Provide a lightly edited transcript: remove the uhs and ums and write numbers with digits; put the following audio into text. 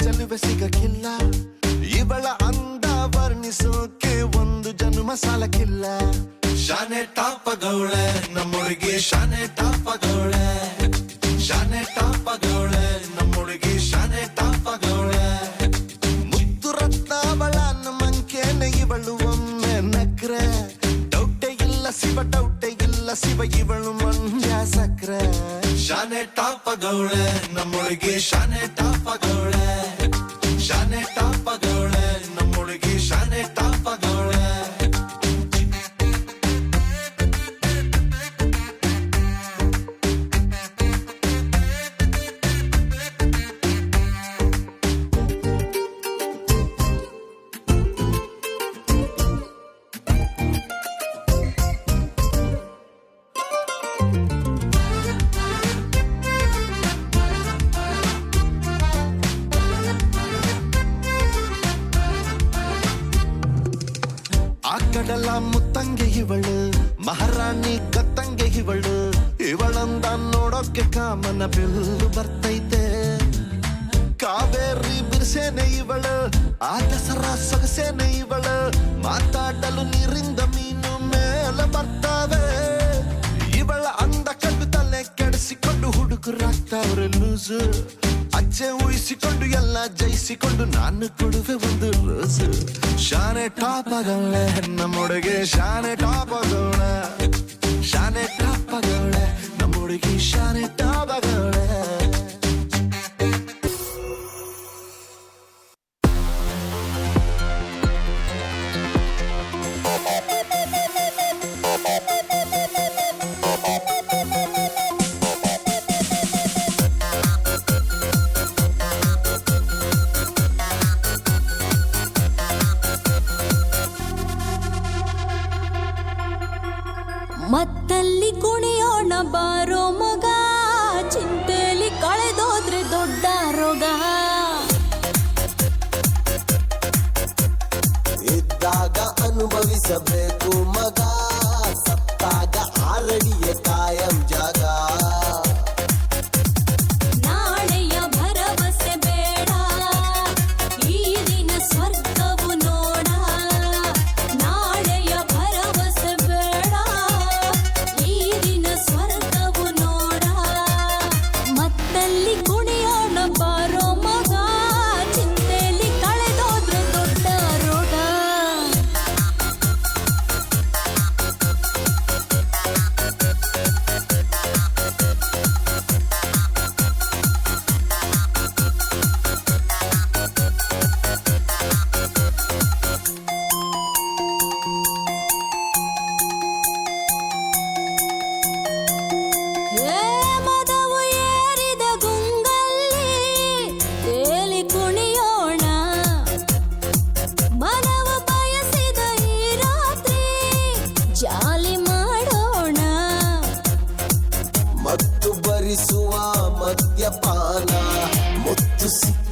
ಚೆಲುವೆ ಸಿಗಕ್ಕಿಲ್ಲ. ಇವಳ ಅಂದ ವರ್ಣಿಸೋಕೆ ಒಂದು ಜನ್ಮ ಸಾಲಕ್ಕಿಲ್ಲ. ಶಾನೆ ಟಾಪಗೌಳೆ ನಮ್ಮೊಳಗೆ, ಶಾನೆ ಟಾಪಗೌಳೆ, ಶಾನೆ ಟಾಪಗೌಳೆ ನಮ್ಮೊಳಗೆ, ಶಾನೆ ಟಾಪಗೌಳೆ. ಮುದ್ದು ರತ್ನಾವಳ ಮಂಕೇನೆ ಇವಳು ಒಮ್ಮೆ ನಕ್ರೆ. ಡೌಟೆ ಇಲ್ಲ ಶಿವ, ಡೌಟೆ ಇಲ್ಲ ಶಿವ, ಇವಳು ಮಂಡ್ಯ ಸಕ್ರೆ. ಶಾನೆ ಟಾಪಗೌಳೆ ನಮ್ಮೊಳಗೆ, ಶಾನೆ ಟಾಪಗೌಳೆ, ಶಾನೆ ಟಾಪಗೌಳೆ ನಮ್ಮೊಳಗೆ, ಶಾನೆ ಟಾಪಗೌಳೆ. ಕಡಲ ಮುತ್ತಂಗೆ ಇವಳು, ಮಹಾರಾಣಿ ಕತ್ತಂಗೆ ಇವಳು. ಇವಳಂದ ನೋಡೋಕೆ ಕಾಮನ ಬಿಲ್ಲು ಬರ್ತೈತೆ. ಕಾವೇರಿ ಬಿರ್ಸೇನೆ ಇವಳು, ಆ ದಸರಾ ಸೊಗಸೇನೆ ಇವಳು. ಮಾತಾಡಲು ನೀರಿಂದ ಮೀನು ಮೇಲೆ ಬರ್ತಾವೆ. ಇವಳ ಅಂದ ಕಂಡು ತಲೆ ಕೆಡಿಸಿಕೊಂಡು ಹುಡುಗರಾಗ್ತಾವ್ರೆ ಲೂಸು. ಅಜ್ಜೆ ಊಹಿಸಿಕೊಂಡು ಎಲ್ಲ ಜಯಿಸಿಕೊಂಡು ನಾನು ಕೊಡುವೆ ಒಂದು ರೋಸು. ಶಾನೆ ಟಾಪಗೌಳೆ ನಮ್ಮೊಳಗೆ, ಶಾನೆ ಟಾಪಗೌಳೆ, ಶಾನೆ ಟಾಪಗೌಳೆ ನಮ್ಮೊಳಗೆ, ಶಾನೆ ಟಾಪಗೌಳೆ. ಮತ್ತಲ್ಲಿ ಕುಣಿಯೋಣ ಬಾರೋ ಮಗ, ಚಿಂತೆಲಿ ಕಳೆದೋದ್ರೆ ದೊಡ್ಡ ರೋಗ. ಇದ್ದಾಗ ಅನುಭವಿಸಬೇಕು ಮಗ, ಸತ್ತಾಗ ಆರಡಿಯ ಕಾಯಂ ಜಾಗ. ನಾಳೆಯ ಭರವಸೆ ಬೇಡ, ಈ ದಿನ ಸ್ವರ್ಗವು ನೋಡ. ನಾಳೆಯ ಭರವಸೆ ಬೇಡ, ಈ ದಿನ ಸ್ವರ್ಗವು ನೋಡ. ಮತ್ತಲ್ಲಿ ಕುಣಿಯೋಣ ಬಾರೋ ಮಗ, ಚಿಂತೆಲಿ ಕಳೆದೋದ್ರೆ ದೊಡ್ಡ ರೋಗ. ಮದವು ಏರಿದ ಗುಂಗಲ್ಲಿ ತೇಲಿ ಕುಣಿಯೋಣ. ಮನವ ಬಯಸಿದ ಈ ರಾತ್ರಿ ಜಾಲಿ ಮಾಡೋಣ. ಮತ್ತು ಭರಿಸುವ ಮದ್ಯಪಾನ, ಮುತ್ತು ಸಿಕ್ಕ